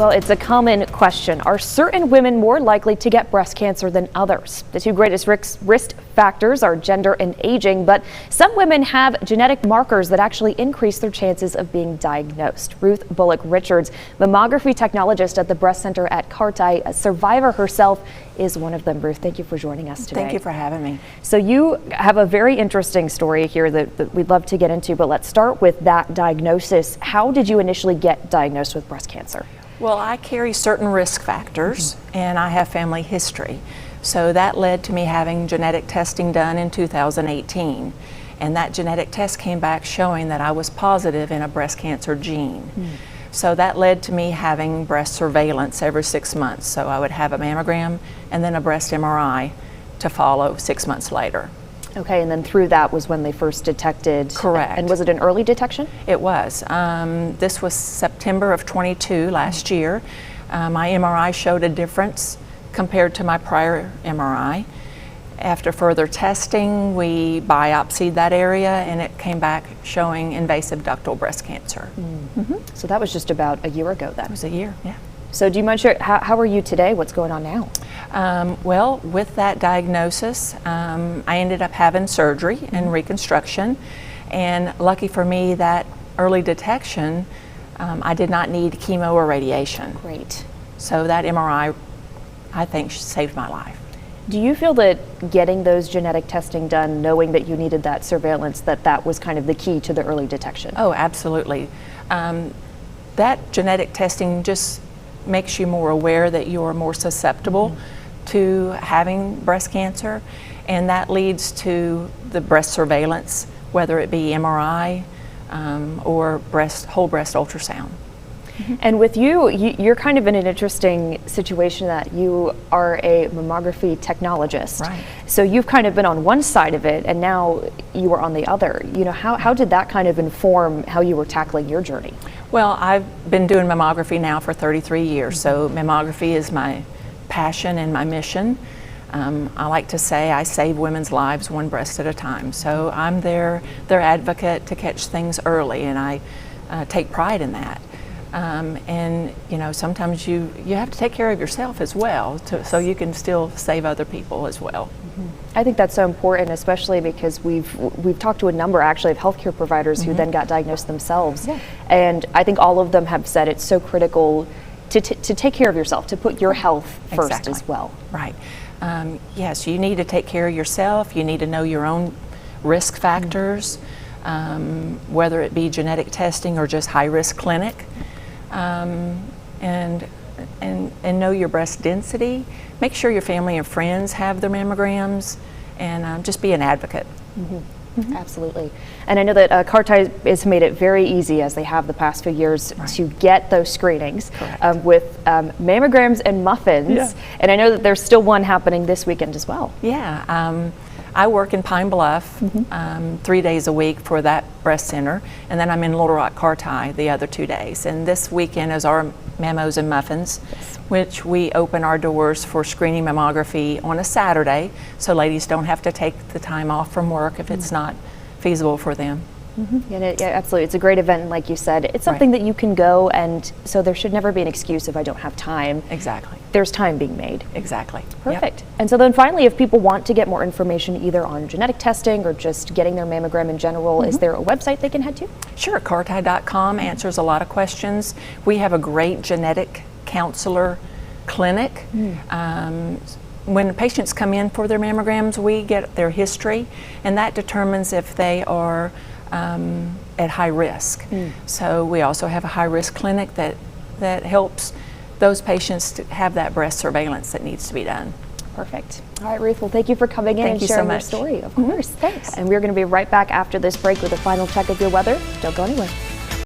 Well, it's a common question. Are certain women more likely to get breast cancer than others? The two greatest risk factors are gender and aging, but some women have genetic markers that actually increase their chances of being diagnosed. Ruth Bullock-Richards, mammography technologist at the breast center at CARTI, a survivor herself, is one of them. Ruth, thank you for joining us today. Thank you for having me. So you have a very interesting story here that we'd love to get into, but let's start with that diagnosis. How did you initially get diagnosed with breast cancer? Well, I carry certain risk factors and I have family history. So that led to me having genetic testing done in 2018. And that genetic test came back showing that I was positive in a breast cancer gene. So that led to me having breast surveillance every 6 months. So I would have a mammogram and then a breast MRI to follow 6 months later. Okay, and then through that was when they first detected. Correct. And was it an early detection? It was. This was September of 22 last year. My MRI showed a difference compared to my prior MRI. After further testing, we biopsied that area and it came back showing invasive ductal breast cancer. So that was just about a year ago then. It was a year, yeah. So do you mind sharing, how are you today? What's going on now? Well, with that diagnosis, I ended up having surgery and reconstruction. And lucky for me, that early detection, I did not need chemo or radiation. Great. So that MRI, I think, saved my life. Do you feel that getting those genetic testing done, knowing that you needed that surveillance, that was kind of the key to the early detection? Oh, absolutely. That genetic testing just makes you more aware that you're more susceptible to having breast cancer, and that leads to the breast surveillance, whether it be MRI or whole breast ultrasound. And with you're kind of in an interesting situation that you are a mammography technologist. Right. So you've kind of been on one side of it and now you are on the other. You know, how did that kind of inform how you were tackling your journey? Well, I've been doing mammography now for 33 years, so mammography is my passion and my mission. I like to say I save women's lives one breast at a time. So I'm their advocate to catch things early, and I take pride in that. And you know, sometimes you have to take care of yourself as well, so you can still save other people as well. I think that's so important, especially because we've talked to a number actually of healthcare providers who then got diagnosed themselves, and I think all of them have said it's so critical to take care of yourself, to put your health first as well. Right. Yes, you need to take care of yourself. You need to know your own risk factors, whether it be genetic testing or just high-risk clinic. And know your breast density. Make sure your family and friends have their mammograms, and just be an advocate. Absolutely. And I know that CARTI has made it very easy, as they have the past few years, to get those screenings with mammograms and muffins. And I know that there's still one happening this weekend as well. Yeah. I work in Pine Bluff 3 days a week for that breast center, and then I'm in Little Rock CARTI the other 2 days. And this weekend is our Mammos and Muffins, which we open our doors for screening mammography on a Saturday, so ladies don't have to take the time off from work if it's not feasible for them. Yeah, absolutely. It's a great event, and like you said, it's something that you can go, and so there should never be an excuse if I don't have time. Exactly. There's time being made. Exactly. Perfect. And so then finally, if people want to get more information either on genetic testing or just getting their mammogram in general, is there a website they can head to? Sure. CARTI.com answers a lot of questions. We have a great genetic counselor clinic. When patients come in for their mammograms, we get their history, and that determines if they are at high risk. So we also have a high risk clinic that helps those patients to have that breast surveillance that needs to be done. Perfect. All right, Ruth, well, thank you for coming in and sharing your story. Of course. Thanks. And we're going to be right back after this break with a final check of your weather. Don't go anywhere.